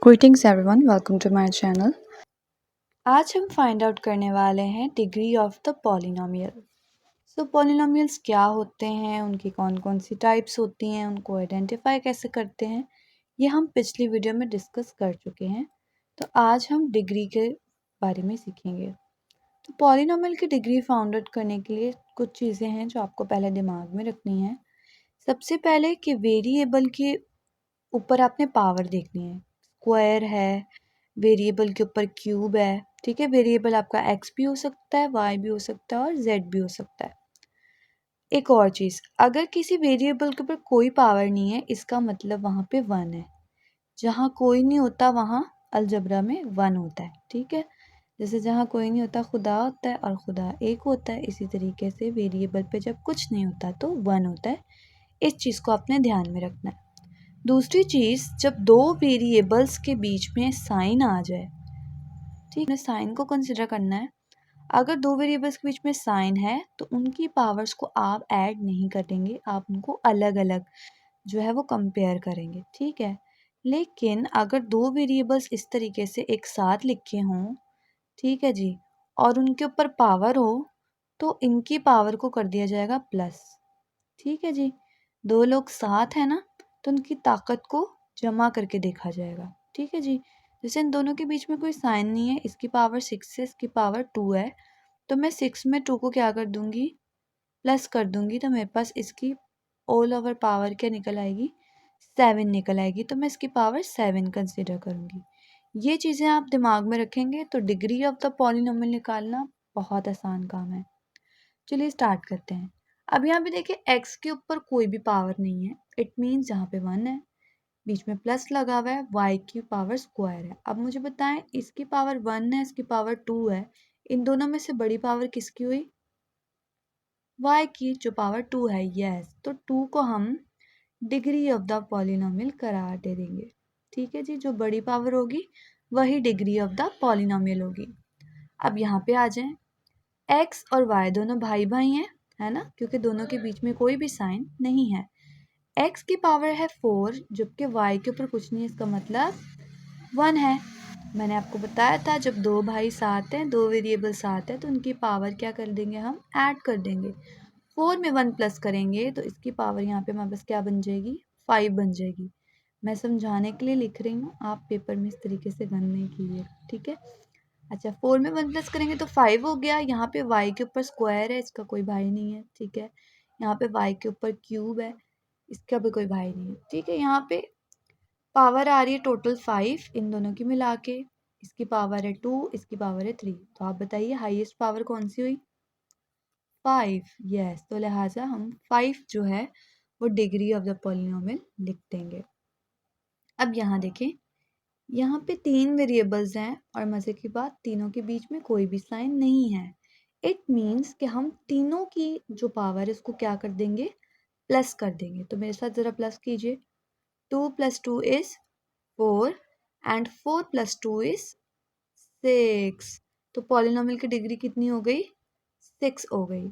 Greetings everyone, welcome to my channel. आज हम find out करने वाले हैं degree of the polynomial. Polynomials क्या होते हैं, उनकी कौन कौन सी टाइप्स होती हैं, उनको आइडेंटिफाई कैसे करते हैं, ये हम पिछली वीडियो में डिस्कस कर चुके हैं। तो आज हम डिग्री के बारे में सीखेंगे। तो पॉलिनोमियल की डिग्री फाउंड आउट करने के लिए कुछ चीज़ें हैं जो आपको पहले दिमाग में रखनी है। सबसे पहले कि वेरिएबल के ऊपर आपने पावर देखनी है। स्क्वायर है, वेरिएबल के ऊपर क्यूब है, ठीक है। वेरिएबल आपका एक्स भी हो सकता है, वाई भी हो सकता है और जेड भी हो सकता है। एक और चीज़, अगर किसी वेरिएबल के ऊपर कोई पावर नहीं है, इसका मतलब वहाँ पे 1 है। जहाँ कोई नहीं होता वहाँ अलजबरा में 1 होता है, ठीक है। जैसे जहाँ कोई नहीं होता खुदा होता है और खुदा एक होता है, इसी तरीके से वेरिएबल पे जब कुछ नहीं होता तो 1 होता है। इस चीज़ को आपने ध्यान में रखना है। दूसरी चीज़, जब दो वेरिएबल्स के बीच में साइन आ जाए, ठीक है, साइन को कंसिडर करना है। अगर दो वेरिएबल्स के बीच में साइन है तो उनकी पावर्स को आप ऐड नहीं करेंगे, आप उनको अलग अलग जो है वो कंपेयर करेंगे, ठीक है। लेकिन अगर दो वेरिएबल्स इस तरीके से एक साथ लिखे हों, ठीक है जी, और उनके ऊपर पावर हो तो इनकी पावर को कर दिया जाएगा प्लस, ठीक है जी। दो लोग साथ हैं ना, तो उनकी ताकत को जमा करके देखा जाएगा, ठीक है जी। जैसे इन दोनों के बीच में कोई साइन नहीं है, इसकी पावर 6 है, इसकी पावर 2 है, तो मैं 6 में 2 को क्या कर दूंगी, प्लस कर दूंगी, तो मेरे पास इसकी ऑल ओवर पावर क्या निकल आएगी, 7 निकल आएगी। तो मैं इसकी पावर 7 कंसिडर करूंगी। ये चीज़ें आप दिमाग में रखेंगे तो डिग्री ऑफ द पॉलिनोमियल निकालना बहुत आसान काम है। चलिए स्टार्ट करते हैं। अब यहाँ पे देखिए x के ऊपर कोई भी पावर नहीं है, इट मीन्स जहाँ पे 1 है, बीच में प्लस लगा हुआ है, y की पावर स्क्वायर है। अब मुझे बताएं, इसकी पावर 1 है, इसकी पावर 2 है, इन दोनों में से बड़ी पावर किसकी हुई, y की, जो पावर 2 है। यस, तो 2 को हम डिग्री ऑफ द पॉलिनोमियल करार दे देंगे, ठीक है जी। जो बड़ी पावर होगी वही डिग्री ऑफ द पॉलिनोमियल होगी। अब यहाँ पे आ जाएं, x और y दोनों भाई भाई हैं, है ना, क्योंकि दोनों के बीच में कोई भी साइन नहीं है। x की पावर है 4, जबकि y के ऊपर कुछ नहीं है, इसका मतलब 1 है। मैंने आपको बताया था जब दो भाई साथ हैं, दो वेरिएबल साथ हैं, तो उनकी पावर क्या कर देंगे, हम ऐड कर देंगे। 4 में 1 प्लस करेंगे तो इसकी पावर यहाँ पे हमारे पास क्या बन जाएगी, 5 बन जाएगी। मैं समझाने के लिए लिख रही हूँ, आप पेपर में इस तरीके से गन नहीं कीजिए, ठीक है। अच्छा, 4 में 1 प्लस करेंगे तो 5 हो गया। यहाँ पे y के ऊपर स्क्वायर है, इसका कोई भाई नहीं है, ठीक है। यहाँ पे y के ऊपर क्यूब है, इसका भी कोई भाई नहीं है, ठीक है। यहाँ पे पावर आ रही है टोटल 5 इन दोनों की मिला के, इसकी पावर है 2, इसकी पावर है 3। तो आप बताइए हाईएस्ट पावर कौन सी हुई, 5। यस, तो लिहाजा हम 5 जो है वो डिग्री ऑफ द पॉलिनोमियल लिख देंगे। अब यहाँ देखें, यहाँ पे 3 वेरिएबल्स हैं और मज़े की बात, तीनों के बीच में कोई भी साइन नहीं है। इट मीन्स कि हम तीनों की जो पावर है उसको क्या कर देंगे, प्लस कर देंगे। तो मेरे साथ ज़रा प्लस कीजिए। 2 + 2 इज़ 4 एंड 4 + 2 इज़ 6। तो पॉलिनोमियल की डिग्री कितनी हो गई, 6 हो गई।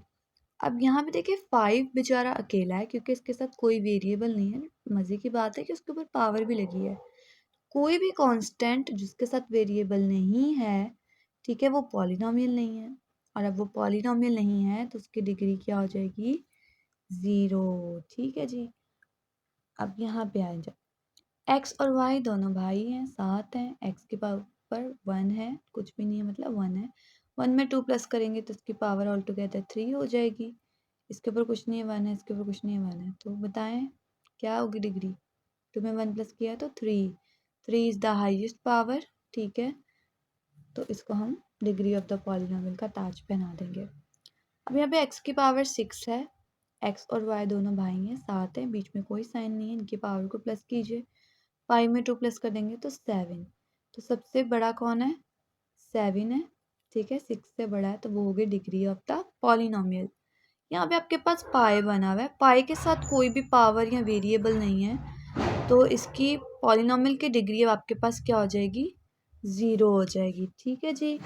अब यहाँ पे देखिए 5 बेचारा अकेला है क्योंकि इसके साथ कोई वेरिएबल नहीं है। मज़े की बात है कि उसके ऊपर पावर भी लगी है। कोई भी कांस्टेंट जिसके साथ वेरिएबल नहीं है, ठीक है, वो पॉलिनोमियल नहीं है। और अब वो पॉलिनोमियल नहीं है तो उसकी डिग्री क्या हो जाएगी, 0, ठीक है जी। अब यहाँ पे आ जाए, x और y दोनों भाई हैं, साथ हैं, x की पावर 1 है, कुछ भी नहीं है मतलब 1 है। 1 में 2 प्लस करेंगे तो इसकी पावर ऑल टुगेदर 3 हो जाएगी। इसके ऊपर कुछ नहीं है, 1 है, इसके ऊपर कुछ नहीं है, 1 है। तो बताएं क्या होगी डिग्री, 2 में 1 प्लस किया तो 3 इज़ द हाईएस्ट पावर, ठीक है। तो इसको हम डिग्री ऑफ द पॉलिनोमियल का ताज पहना देंगे। अब यहाँ पे x की पावर 6 है, x और y दोनों भाई हैं, साथ हैं, बीच में कोई साइन नहीं है, इनकी पावर को प्लस कीजिए। 5 में 2 प्लस कर देंगे तो 7। तो सबसे बड़ा कौन है, 7 है, ठीक है। 6 से बड़ा है तो वो हो गई डिग्री ऑफ द पॉलिनोमियल। यहाँ पे आपके पास पाई बना हुआ है, पाई के साथ कोई भी पावर या वेरिएबल नहीं है, तो इसकी पॉलिनोमियल की डिग्री अब आपके पास क्या हो जाएगी, 0 हो जाएगी, ठीक है जी।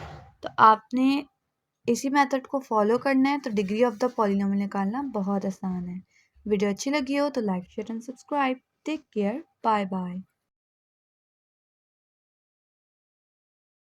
तो आपने इसी मेथड को फॉलो करना है, तो डिग्री ऑफ द पॉलिनोमियल निकालना बहुत आसान है। वीडियो अच्छी लगी हो तो like share and subscribe. Take care, bye bye.